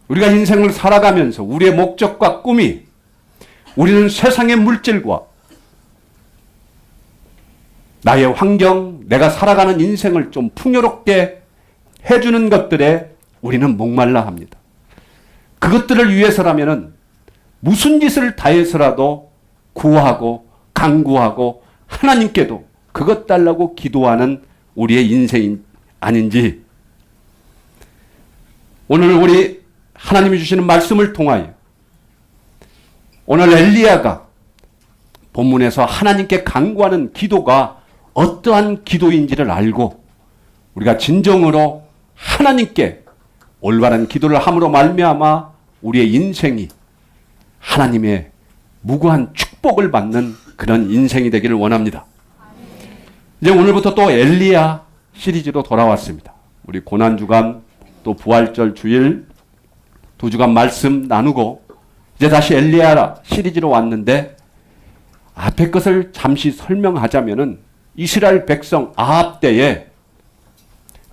우리가 인생을 살아가면서 우리의 목적과 꿈이 우리는 세상의 물질과 나의 환경, 내가 살아가는 인생을 좀 풍요롭게 해주는 것들에 우리는 목말라 합니다. 그것들을 위해서라면 무슨 짓을 다해서라도 구하고 간구하고 하나님께도 그것 달라고 기도하는 우리의 인생이 아닌지, 오늘 우리 하나님이 주시는 말씀을 통하여 오늘 엘리야가 본문에서 하나님께 간구하는 기도가 어떠한 기도인지를 알고 우리가 진정으로 하나님께 올바른 기도를 함으로 말미암아 우리의 인생이 하나님의 무고한 축복을 받는 그런 인생이 되기를 원합니다. 이제 오늘부터 또 엘리야 시리즈로 돌아왔습니다. 우리 고난주간 또 부활절 주일 2주간 말씀 나누고 이제 다시 엘리야 시리즈로 왔는데, 앞에 것을 잠시 설명하자면은 이스라엘 백성 아합 때에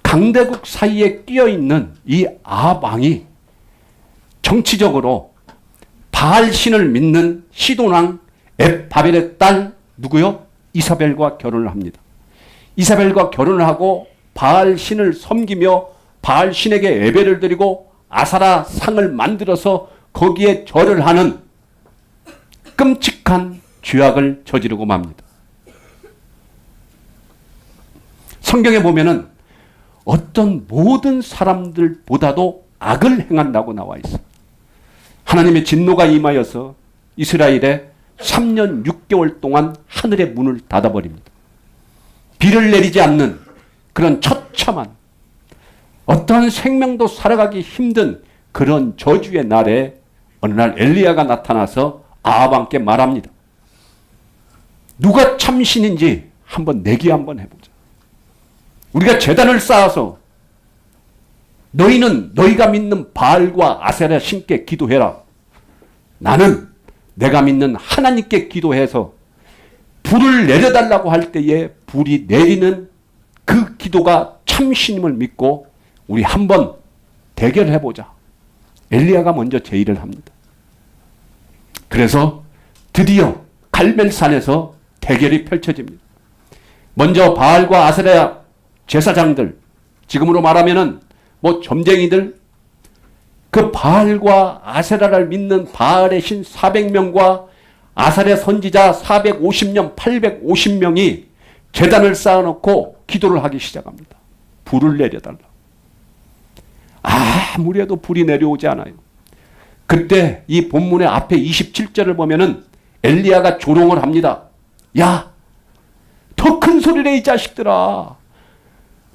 강대국 사이에 끼어 있는 이 아합 왕이 정치적으로 바알 신을 믿는 시돈왕 엡바벨의 딸 누구요? 이사벨과 결혼을 합니다. 이사벨과 결혼을 하고 바알 신을 섬기며 바알 신에게 예배를 드리고 아사라 상을 만들어서 거기에 절을 하는 끔찍한 죄악을 저지르고 맙니다. 성경에 보면은 어떤 모든 사람들보다도 악을 행한다고 나와 있어요. 하나님의 진노가 임하여서 이스라엘에 3년 6개월 동안 하늘의 문을 닫아버립니다. 비를 내리지 않는 그런 처참한, 어떠한 생명도 살아가기 힘든 그런 저주의 날에 어느 날 엘리야가 나타나서 아합 왕께 말합니다. 누가 참신인지 한번 내기 한번 해보자. 우리가 제단을 쌓아서 너희는 너희가 믿는 바알과 아세라 신께 기도해라. 나는 내가 믿는 하나님께 기도해서 불을 내려달라고 할 때에 불이 내리는 그 기도가 참신임을 믿고 우리 한번 대결해보자. 엘리야가 먼저 제의를 합니다. 그래서 드디어 갈멜산에서 대결이 펼쳐집니다. 먼저 바알과 아세라 제사장들, 지금으로 말하면은 점쟁이들, 그 바알과 아세라를 믿는 바알의 신 400명과 아사랴 선지자 450명, 850명이 제단을 쌓아놓고 기도를 하기 시작합니다. 불을 내려달라. 아무리 해도 불이 내려오지 않아요. 그때 이 본문의 앞에 27절을 보면은 엘리야가 조롱을 합니다. 야, 더 큰 소리를 해, 이 자식들아.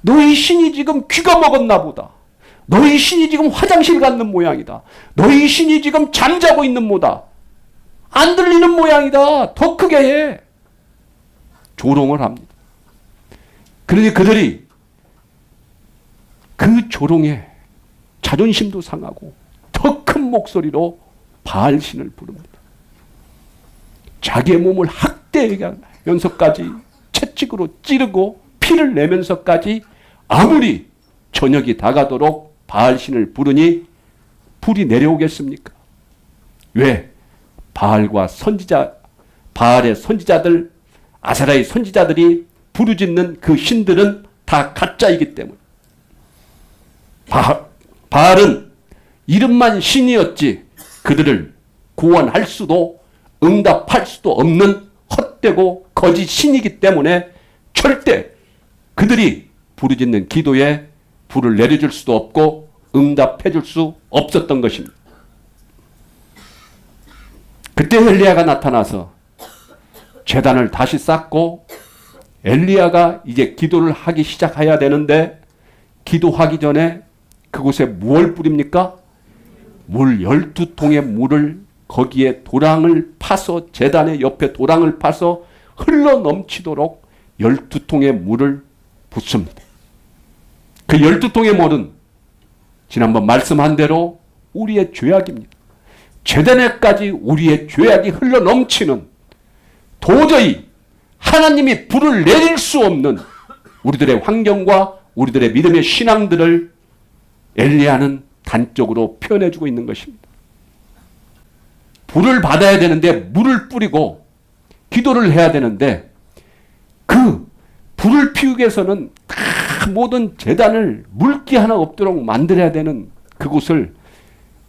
너희 신이 지금 귀가 먹었나 보다. 너희 신이 지금 화장실 갔는 모양이다. 너희 신이 지금 잠자고 있는 모다. 안 들리는 모양이다. 더 크게 해. 조롱을 합니다. 그러니 그들이 그 조롱에 자존심도 상하고 더 큰 목소리로 바알 신을 부릅니다. 자기의 몸을 학대하면서까지 채찍으로 찌르고 피를 내면서까지 아무리 저녁이 다가도록 바알 신을 부르니 불이 내려오겠습니까? 왜? 바알과 바알의 선지자들, 아세라의 선지자들이 부르짖는 그 신들은 다 가짜이기 때문에. 바알은 이름만 신이었지 그들을 구원할 수도 응답할 수도 없는 헛되고 거짓 신이기 때문에 절대 그들이 부르짖는 기도에 불을 내려줄 수도 없고 응답해 줄 수 없었던 것입니다. 그때 엘리야가 나타나서 제단을 다시 쌓고 엘리야가 이제 기도를 하기 시작해야 되는데, 기도하기 전에 그곳에 무엇을 뿌립니까? 물 12통의 물을 거기에 도랑을 파서, 제단의 옆에 도랑을 파서 흘러 넘치도록 12통의 물을 붓습니다. 그 12통의 물은 지난번 말씀한 대로 우리의 죄악입니다. 제단에까지 우리의 죄악이 흘러 넘치는, 도저히 하나님이 불을 내릴 수 없는 우리들의 환경과 우리들의 믿음의 신앙들을 엘리야는 단적으로 표현해주고 있는 것입니다. 불을 받아야 되는데 물을 뿌리고 기도를 해야 되는데 그 불을 피우기 위해서는 다 모든 제단을 물기 하나 없도록 만들어야 되는 그곳을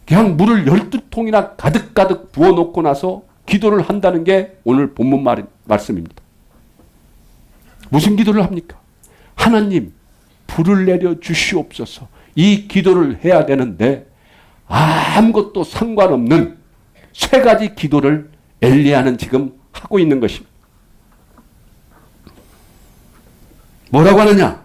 그냥 물을 12통이나 가득가득 부어놓고 나서 기도를 한다는 게 오늘 본문 말씀입니다. 무슨 기도를 합니까? 하나님, 불을 내려 주시옵소서. 이 기도를 해야 되는데 아무것도 상관없는 세 가지 기도를 엘리야는 지금 하고 있는 것입니다. 뭐라고 하느냐?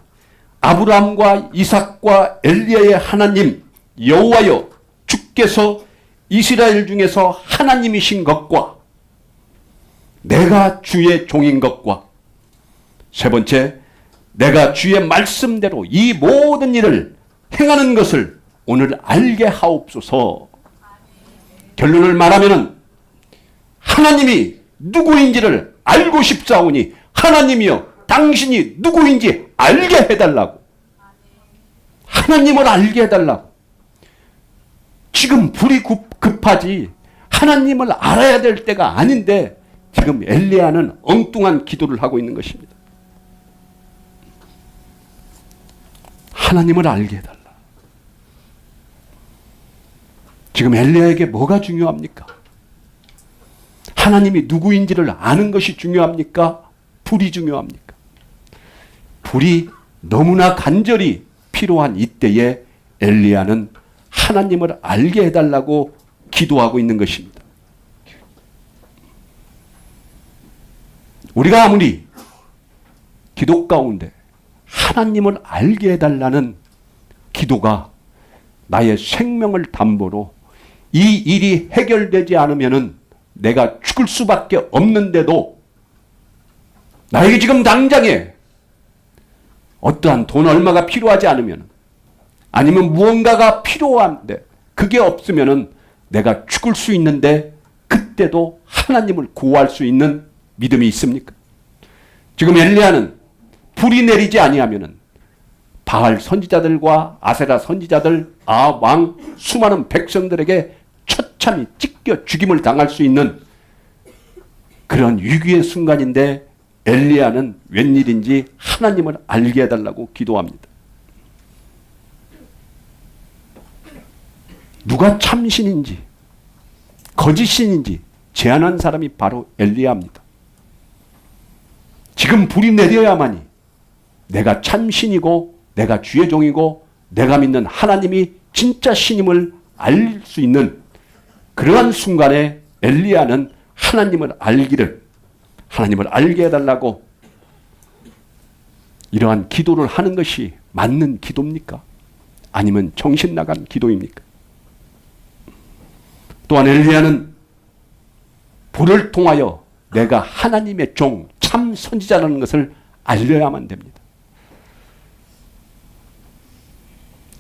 아브라함과 이삭과 엘리야의 하나님 여호와여, 주께서 이스라엘 중에서 하나님이신 것과 내가 주의 종인 것과 세 번째, 내가 주의 말씀대로 이 모든 일을 행하는 것을 오늘 알게 하옵소서. 결론을 말하면 하나님이 누구인지를 알고 싶사오니 하나님이여 당신이 누구인지 알게 해달라고. 하나님을 알게 해달라고. 지금 불이 급하지 하나님을 알아야 될 때가 아닌데 지금 엘리야는 엉뚱한 기도를 하고 있는 것입니다. 하나님을 알게 해달라. 지금 엘리야에게 뭐가 중요합니까? 하나님이 누구인지를 아는 것이 중요합니까? 불이 중요합니까? 불이 너무나 간절히 필요한 이때에 엘리야는 하나님을 알게 해달라고 기도하고 있는 것입니다. 우리가 아무리 기도 가운데 하나님을 알게 해달라는 기도가 나의 생명을 담보로 이 일이 해결되지 않으면 내가 죽을 수밖에 없는데도 나에게 지금 당장에 어떠한 돈 얼마가 필요하지 않으면 아니면 무언가가 필요한데 그게 없으면 내가 죽을 수 있는데 그때도 하나님을 구할 수 있는 믿음이 있습니까? 지금 엘리야는 불이 내리지 아니하면은 바알 선지자들과 아세라 선지자들, 왕, 수많은 백성들에게 처참히 찢겨 죽임을 당할 수 있는 그런 위기의 순간인데 엘리야는 웬일인지 하나님을 알게 해달라고 기도합니다. 누가 참신인지 거짓신인지 제안한 사람이 바로 엘리야입니다. 지금 불이 내려야만이 내가 참신이고 내가 주의 종이고 내가 믿는 하나님이 진짜 신임을 알 수 있는 그러한 순간에 엘리야는 하나님을 알게 해달라고 이러한 기도를 하는 것이 맞는 기도입니까? 아니면 정신 나간 기도입니까? 또한 엘리야는 불을 통하여 내가 하나님의 종, 참 선지자라는 것을 알려야만 됩니다.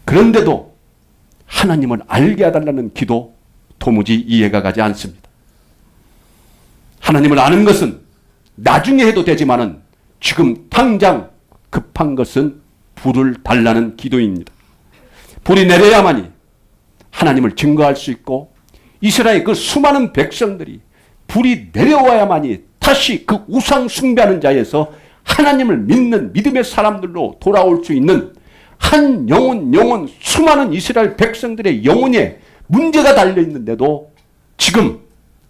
그런데도 하나님을 알게 해달라는 기도 도무지 이해가 가지 않습니다. 하나님을 아는 것은 나중에 해도 되지만은 지금 당장 급한 것은 불을 달라는 기도입니다. 불이 내려야만이 하나님을 증거할 수 있고 이스라엘 그 수많은 백성들이 불이 내려와야만이 다시 그 우상 숭배하는 자에서 하나님을 믿는 믿음의 사람들로 돌아올 수 있는 한 영혼 수많은 이스라엘 백성들의 영혼에 문제가 달려있는데도 지금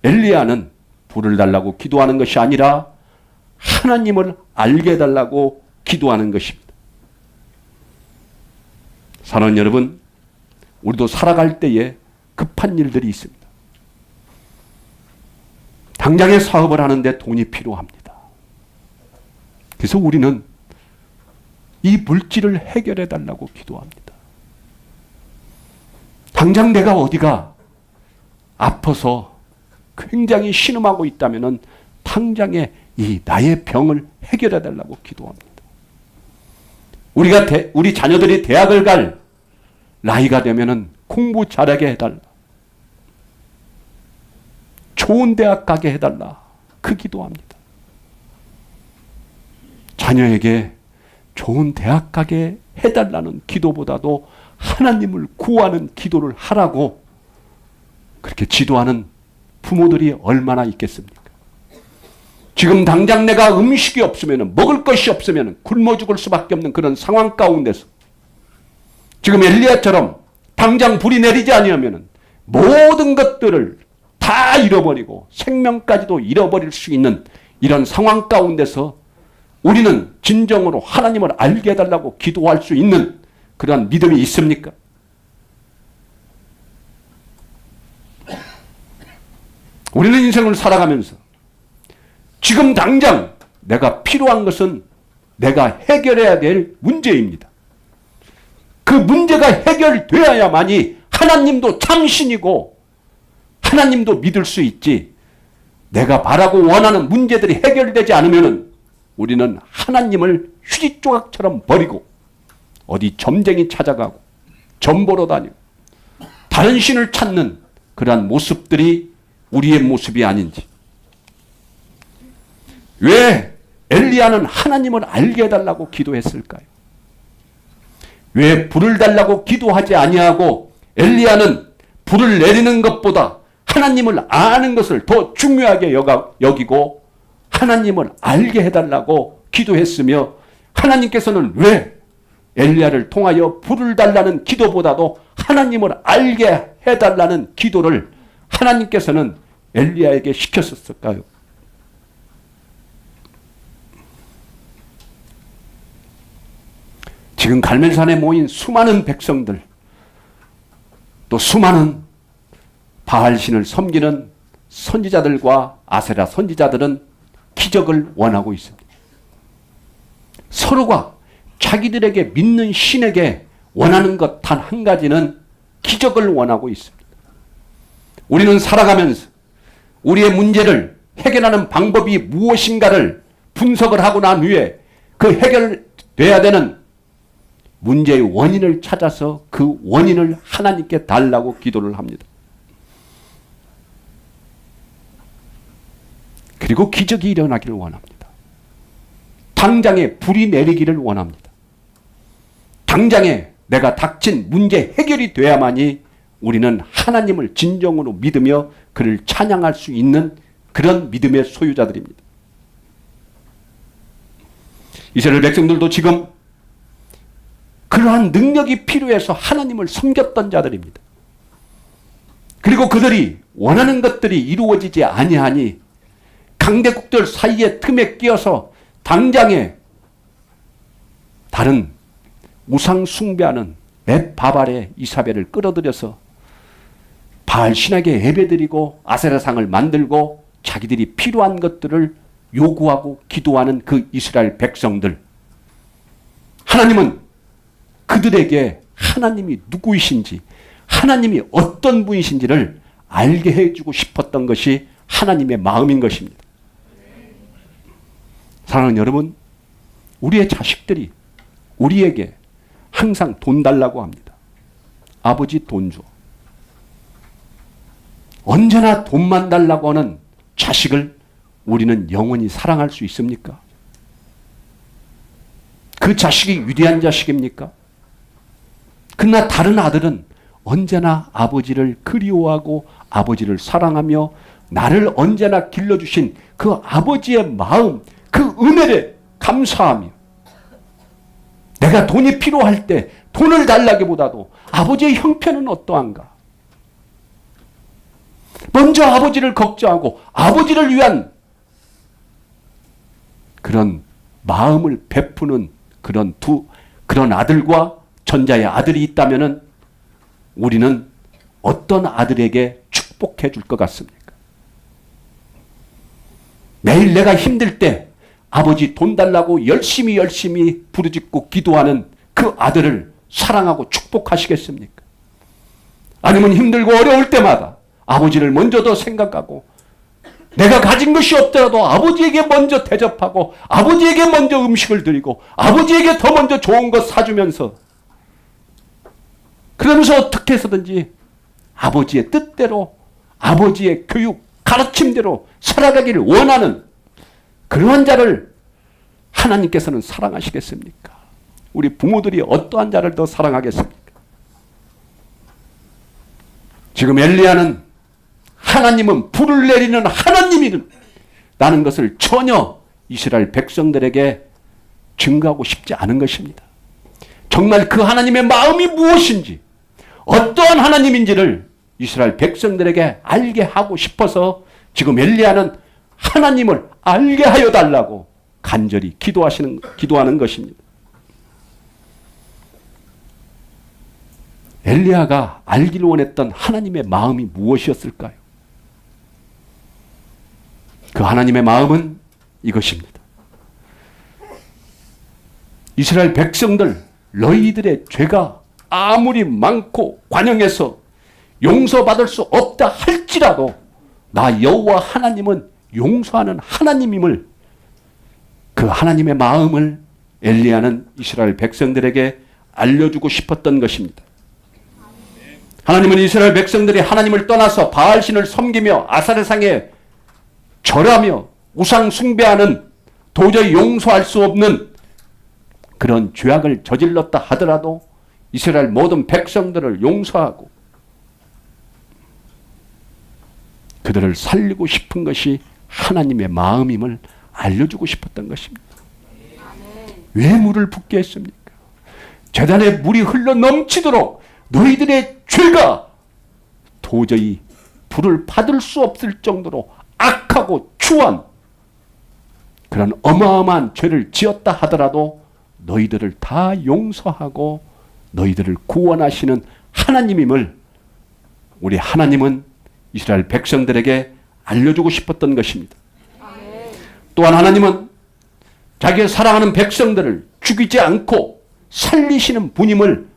엘리야는 불을 달라고 기도하는 것이 아니라 하나님을 알게 해달라고 기도하는 것입니다. 사랑하는 여러분, 우리도 살아갈 때에 급한 일들이 있습니다. 당장에 사업을 하는데 돈이 필요합니다. 그래서 우리는 이 물질을 해결해 달라고 기도합니다. 당장 내가 어디가 아파서 굉장히 신음하고 있다면 당장에 이 나의 병을 해결해 달라고 기도합니다. 우리 자녀들이 대학을 갈 나이가 되면 공부 잘하게 해달라. 좋은 대학 가게 해달라. 그 기도합니다. 자녀에게 좋은 대학 가게 해달라는 기도보다도 하나님을 구하는 기도를 하라고 그렇게 지도하는 부모들이 얼마나 있겠습니까? 지금 당장 내가 음식이 없으면, 먹을 것이 없으면 굶어 죽을 수밖에 없는 그런 상황 가운데서 지금 엘리야처럼 당장 불이 내리지 아니하면 모든 것들을 다 잃어버리고 생명까지도 잃어버릴 수 있는 이런 상황 가운데서 우리는 진정으로 하나님을 알게 해달라고 기도할 수 있는 그런 믿음이 있습니까? 우리는 인생을 살아가면서 지금 당장 내가 필요한 것은 내가 해결해야 될 문제입니다. 그 문제가 해결되어야만이 하나님도 참신이고 하나님도 믿을 수 있지, 내가 바라고 원하는 문제들이 해결되지 않으면 우리는 하나님을 휴지 조각처럼 버리고 어디 점쟁이 찾아가고 점 보러 다니고 다른 신을 찾는 그러한 모습들이 우리의 모습이 아닌지. 왜 엘리야는 하나님을 알게 해달라고 기도했을까요? 왜 불을 달라고 기도하지 아니하고 엘리야는 불을 내리는 것보다 하나님을 아는 것을 더 중요하게 여기고 하나님을 알게 해달라고 기도했으며, 하나님께서는 왜 엘리야를 통하여 불을 달라는 기도보다도 하나님을 알게 해달라는 기도를 하나님께서는 엘리야에게 시켰었을까요? 지금 갈멜산에 모인 수많은 백성들, 또 수많은 바알신을 섬기는 선지자들과 아세라 선지자들은 기적을 원하고 있습니다. 서로가 자기들에게 믿는 신에게 원하는 것 단 한 가지는 기적을 원하고 있습니다. 우리는 살아가면서 우리의 문제를 해결하는 방법이 무엇인가를 분석을 하고 난 후에 그 해결돼야 되는 문제의 원인을 찾아서 그 원인을 하나님께 달라고 기도를 합니다. 그리고 기적이 일어나기를 원합니다. 당장에 불이 내리기를 원합니다. 당장에 내가 닥친 문제 해결이 돼야만이 우리는 하나님을 진정으로 믿으며 그를 찬양할 수 있는 그런 믿음의 소유자들입니다. 이스라엘 백성들도 지금 그러한 능력이 필요해서 하나님을 섬겼던 자들입니다. 그리고 그들이 원하는 것들이 이루어지지 아니하니 강대국들 사이에 틈에 끼어서 당장에 다른 우상 숭배하는 벳바발의 이사벨을 끌어들여서 바알 신에게 예배드리고 아세라상을 만들고 자기들이 필요한 것들을 요구하고 기도하는 그 이스라엘 백성들, 하나님은 그들에게 하나님이 누구이신지, 하나님이 어떤 분이신지를 알게 해주고 싶었던 것이 하나님의 마음인 것입니다. 사랑하는 여러분, 우리의 자식들이 우리에게 항상 돈 달라고 합니다. 아버지 돈 줘. 언제나 돈만 달라고 하는 자식을 우리는 영원히 사랑할 수 있습니까? 그 자식이 위대한 자식입니까? 그러나 다른 아들은 언제나 아버지를 그리워하고 아버지를 사랑하며 나를 언제나 길러주신 그 아버지의 마음, 그 은혜를 감사하며 내가 돈이 필요할 때 돈을 달라기보다도 아버지의 형편은 어떠한가? 먼저 아버지를 걱정하고 아버지를 위한 그런 마음을 베푸는 그런 아들과 전자의 아들이 있다면은 우리는 어떤 아들에게 축복해 줄 것 같습니까? 매일 내가 힘들 때 아버지 돈 달라고 열심히 부르짖고 기도하는 그 아들을 사랑하고 축복하시겠습니까? 아니면 힘들고 어려울 때마다 아버지를 먼저 더 생각하고 내가 가진 것이 없더라도 아버지에게 먼저 대접하고 아버지에게 먼저 음식을 드리고 아버지에게 더 먼저 좋은 것 사주면서 그러면서 어떻게 해서든지 아버지의 뜻대로 아버지의 교육, 가르침대로 살아가기를 원하는 그러한 자를 하나님께서는 사랑하시겠습니까? 우리 부모들이 어떠한 자를 더 사랑하겠습니까? 지금 엘리야는 하나님은 불을 내리는 하나님이라는 것을 전혀 이스라엘 백성들에게 증거하고 싶지 않은 것입니다. 정말 그 하나님의 마음이 무엇인지, 어떠한 하나님인지를 이스라엘 백성들에게 알게 하고 싶어서 지금 엘리야는 하나님을 알게 하여 달라고 간절히 기도하는 것입니다. 엘리야가 알기를 원했던 하나님의 마음이 무엇이었을까요? 그 하나님의 마음은 이것입니다. 이스라엘 백성들, 너희들의 죄가 아무리 많고 관영해서 용서받을 수 없다 할지라도 나 여호와 하나님은 용서하는 하나님임을, 그 하나님의 마음을 엘리야는 이스라엘 백성들에게 알려주고 싶었던 것입니다. 하나님은 이스라엘 백성들이 하나님을 떠나서 바알신을 섬기며 아사레상에 절하며 우상 숭배하는 도저히 용서할 수 없는 그런 죄악을 저질렀다 하더라도 이스라엘 모든 백성들을 용서하고 그들을 살리고 싶은 것이 하나님의 마음임을 알려주고 싶었던 것입니다. 왜 물을 붓게 했습니까? 제단에 물이 흘러 넘치도록 너희들의 죄가 도저히 불을 받을 수 없을 정도로 악하고 추한 그런 어마어마한 죄를 지었다 하더라도 너희들을 다 용서하고 너희들을 구원하시는 하나님임을 우리 하나님은 이스라엘 백성들에게 알려주고 싶었던 것입니다. 또한 하나님은 자기가 사랑하는 백성들을 죽이지 않고 살리시는 분임을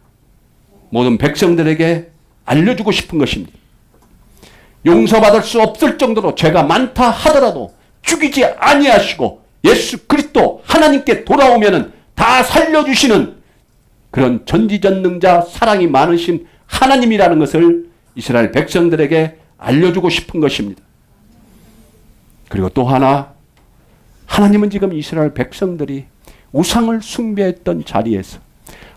모든 백성들에게 알려주고 싶은 것입니다. 용서받을 수 없을 정도로 죄가 많다 하더라도 죽이지 아니하시고 예수 그리스도 하나님께 돌아오면은 다 살려주시는 그런 전지전능자 사랑이 많으신 하나님이라는 것을 이스라엘 백성들에게 알려주고 싶은 것입니다. 그리고 또 하나, 하나님은 지금 이스라엘 백성들이 우상을 숭배했던 자리에서,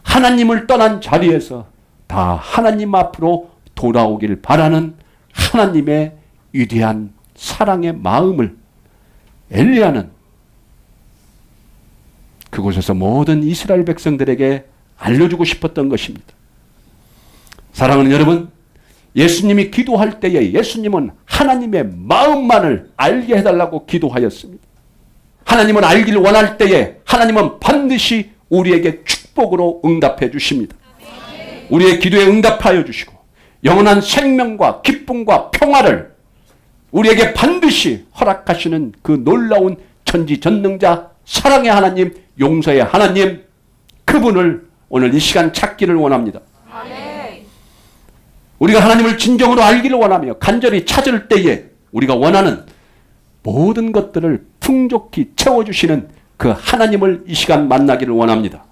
하나님을 떠난 자리에서 다 하나님 앞으로 돌아오길 바라는 하나님의 위대한 사랑의 마음을 엘리야는 그곳에서 모든 이스라엘 백성들에게 알려주고 싶었던 것입니다. 사랑하는 여러분, 예수님이 기도할 때에 예수님은 하나님의 마음만을 알게 해달라고 기도하였습니다. 하나님을 알기를 원할 때에 하나님은 반드시 우리에게 축복으로 응답해 주십니다. 우리의 기도에 응답하여 주시고 영원한 생명과 기쁨과 평화를 우리에게 반드시 허락하시는 그 놀라운 전지전능자 사랑의 하나님, 용서의 하나님, 그분을 오늘 이 시간 찾기를 원합니다. 우리가 하나님을 진정으로 알기를 원하며 간절히 찾을 때에 우리가 원하는 모든 것들을 풍족히 채워주시는 그 하나님을 이 시간 만나기를 원합니다.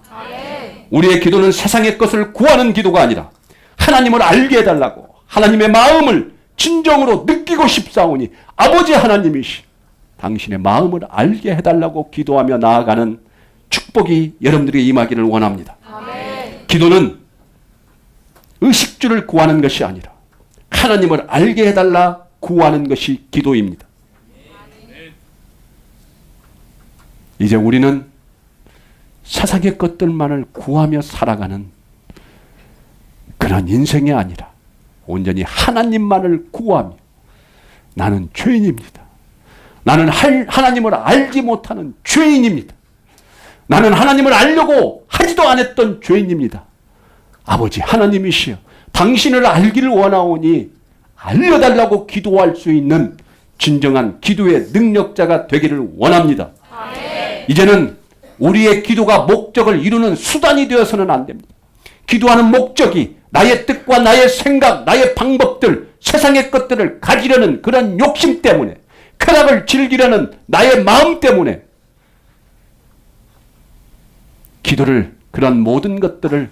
우리의 기도는 세상의 것을 구하는 기도가 아니라 하나님을 알게 해달라고, 하나님의 마음을 진정으로 느끼고 싶사오니 아버지 하나님이시 당신의 마음을 알게 해달라고 기도하며 나아가는 축복이 여러분들에게 임하기를 원합니다. 기도는 의식주를 구하는 것이 아니라 하나님을 알게 해달라 구하는 것이 기도입니다. 이제 우리는 세상의 것들만을 구하며 살아가는 그런 인생이 아니라 온전히 하나님만을 구하며 나는 죄인입니다. 나는 하나님을 알지 못하는 죄인입니다. 나는 하나님을 알려고 하지도 않았던 죄인입니다. 아버지 하나님이시여 당신을 알기를 원하오니 알려달라고 기도할 수 있는 진정한 기도의 능력자가 되기를 원합니다. 이제는 우리의 기도가 목적을 이루는 수단이 되어서는 안 됩니다. 기도하는 목적이 나의 뜻과 나의 생각, 나의 방법들, 세상의 것들을 가지려는 그런 욕심 때문에, 쾌락을 즐기려는 나의 마음 때문에 기도를, 그런 모든 것들을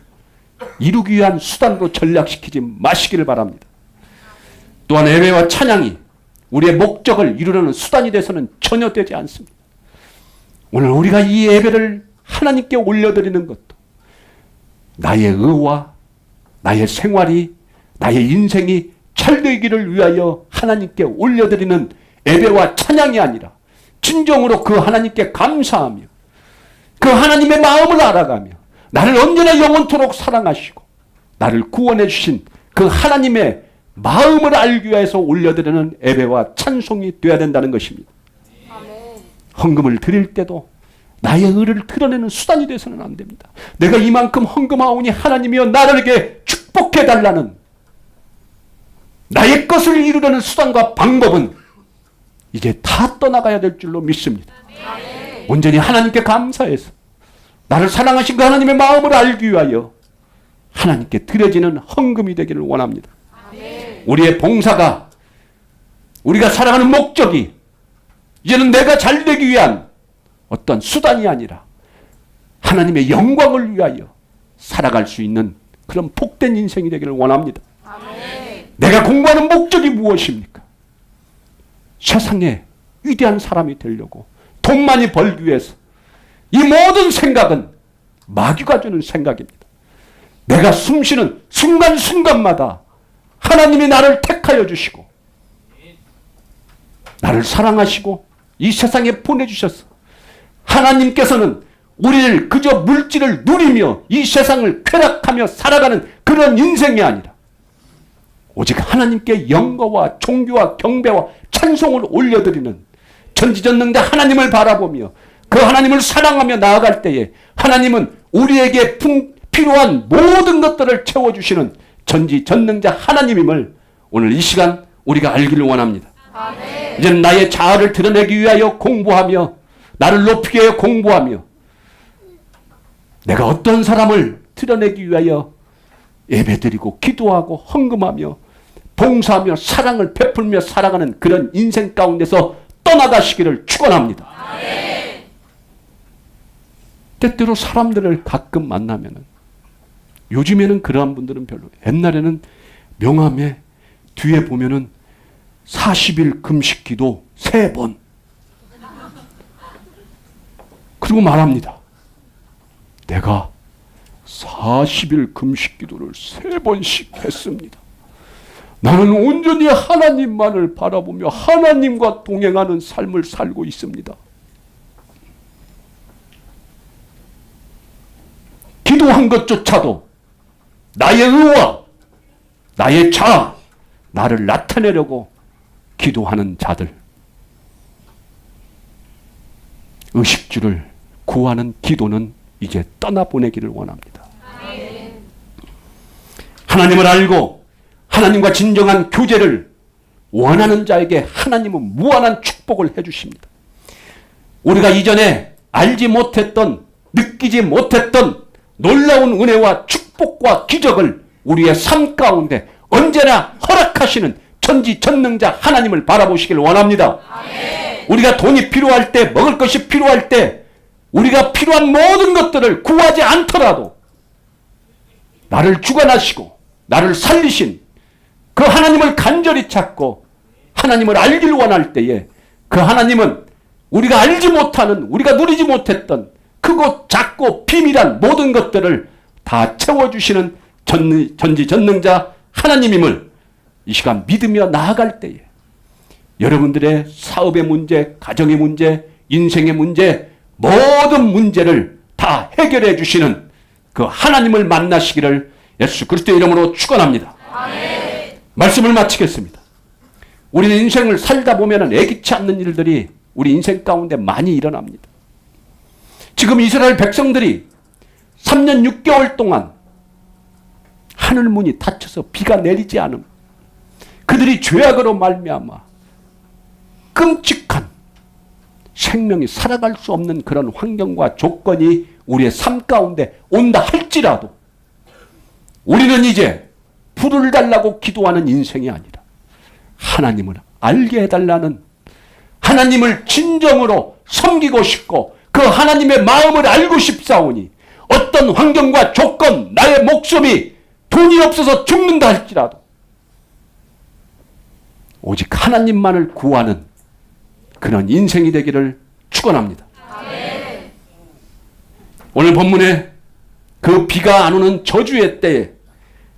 이루기 위한 수단으로 전락시키지 마시기를 바랍니다. 또한 예배와 찬양이 우리의 목적을 이루려는 수단이 돼서는 전혀 되지 않습니다. 오늘 우리가 이 예배를 하나님께 올려드리는 것도 나의 의와 나의 생활이, 나의 인생이 잘되기를 위하여 하나님께 올려드리는 예배와 찬양이 아니라 진정으로 그 하나님께 감사하며 그 하나님의 마음을 알아가며 나를 언제나 영원토록 사랑하시고 나를 구원해 주신 그 하나님의 마음을 알기 위해서 올려드리는 예배와 찬송이 되어야 된다는 것입니다. 헌금을 드릴 때도 나의 의를 드러내는 수단이 되어서는 안 됩니다. 내가 이만큼 헌금하오니 하나님이여 나에게 축복해달라는 나의 것을 이루려는 수단과 방법은 이제 다 떠나가야 될 줄로 믿습니다. 온전히 하나님께 감사해서 나를 사랑하신 그 하나님의 마음을 알기 위하여 하나님께 드려지는 헌금이 되기를 원합니다. 우리의 봉사가, 우리가 살아가는 목적이 이제는 내가 잘되기 위한 어떤 수단이 아니라 하나님의 영광을 위하여 살아갈 수 있는 그런 복된 인생이 되기를 원합니다. 내가 공부하는 목적이 무엇입니까? 세상에 위대한 사람이 되려고 돈 많이 벌기 위해서. 이 모든 생각은 마귀가 주는 생각입니다. 내가 숨쉬는 순간순간마다 하나님이 나를 택하여 주시고 나를 사랑하시고 이 세상에 보내주셔서 하나님께서는 우리를 그저 물질을 누리며 이 세상을 쾌락하며 살아가는 그런 인생이 아니라 오직 하나님께 영광과 존귀와 경배와 찬송을 올려드리는 전지전능자 하나님을 바라보며 그 하나님을 사랑하며 나아갈 때에 하나님은 우리에게 필요한 모든 것들을 채워주시는 전지전능자 하나님임을 오늘 이 시간 우리가 알기를 원합니다. 아멘. 이제는 나의 자아를 드러내기 위하여 공부하며 나를 높이기 위하여 공부하며 내가 어떤 사람을 드러내기 위하여 예배드리고 기도하고 헌금하며 봉사하며 사랑을 베풀며 살아가는 그런 인생 가운데서 떠나가시기를 축원합니다. 아멘. 때때로 사람들을 가끔 만나면은 요즘에는 그러한 분들은 별로. 옛날에는 명함에 뒤에 보면은 40일 금식 기도 3번. 그리고 말합니다. 내가 40일 금식 기도를 3번씩 했습니다. 나는 온전히 하나님만을 바라보며 하나님과 동행하는 삶을 살고 있습니다. 기도한 것조차도 나의 의와 나의 자아, 나를 나타내려고 기도하는 자들. 의식주를 구하는 기도는 이제 떠나보내기를 원합니다. 하나님을 알고 하나님과 진정한 교제를 원하는 자에게 하나님은 무한한 축복을 해주십니다. 우리가 이전에 알지 못했던, 느끼지 못했던 놀라운 은혜와 축복과 기적을 우리의 삶 가운데 언제나 허락하시는 전지전능자 하나님을 바라보시길 원합니다. 아멘. 우리가 돈이 필요할 때, 먹을 것이 필요할 때 우리가 필요한 모든 것들을 구하지 않더라도 나를 주관하시고 나를 살리신 그 하나님을 간절히 찾고 하나님을 알기를 원할 때에 그 하나님은 우리가 알지 못하는, 우리가 누리지 못했던 크고 작고 비밀한 모든 것들을 다 채워주시는 전지전능자 하나님임을 이 시간 믿으며 나아갈 때에 여러분들의 사업의 문제, 가정의 문제, 인생의 문제, 모든 문제를 다 해결해 주시는 그 하나님을 만나시기를 예수 그리스도의 이름으로 축원합니다. 아멘. 말씀을 마치겠습니다. 우리는 인생을 살다 보면 애기치 않는 일들이 우리 인생 가운데 많이 일어납니다. 지금 이스라엘 백성들이 3년 6개월 동안 하늘문이 닫혀서 비가 내리지 않음, 그들이 죄악으로 말미암아 끔찍한 생명이 살아갈 수 없는 그런 환경과 조건이 우리의 삶 가운데 온다 할지라도 우리는 이제 불을 달라고 기도하는 인생이 아니라 하나님을 알게 해달라는, 하나님을 진정으로 섬기고 싶고 그 하나님의 마음을 알고 싶사오니 어떤 환경과 조건, 나의 목숨이 돈이 없어서 죽는다 할지라도 오직 하나님만을 구하는 그런 인생이 되기를 축원합니다. 아멘. 오늘 본문에 그 비가 안 오는 저주의 때에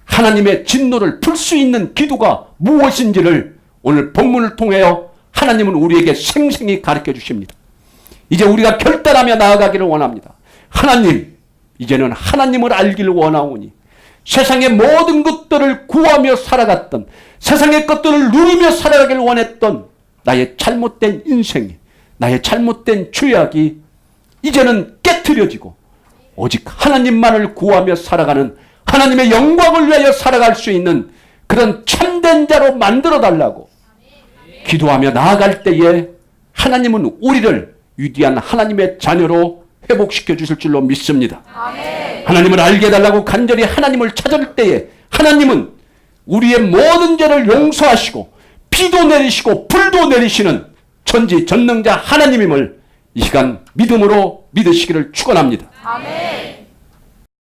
하나님의 진노를 풀 수 있는 기도가 무엇인지를 오늘 본문을 통하여 하나님은 우리에게 생생히 가르쳐 주십니다. 이제 우리가 결단하며 나아가기를 원합니다. 하나님, 이제는 하나님을 알기를 원하오니 세상의 모든 것들을 구하며 살아갔던, 세상의 것들을 누리며 살아가기를 원했던 나의 잘못된 인생이, 나의 잘못된 죄악이 이제는 깨트려지고 오직 하나님만을 구하며 살아가는, 하나님의 영광을 위하여 살아갈 수 있는 그런 참된 자로 만들어 달라고 기도하며 나아갈 때에 하나님은 우리를 위대한 하나님의 자녀로 회복시켜 주실 줄로 믿습니다. 하나님을 알게 해달라고 간절히 하나님을 찾을 때에 하나님은 우리의 모든 죄를 용서하시고 비도 내리시고 불도 내리시는 전지전능자 하나님임을 이 시간 믿음으로 믿으시기를 축원합니다.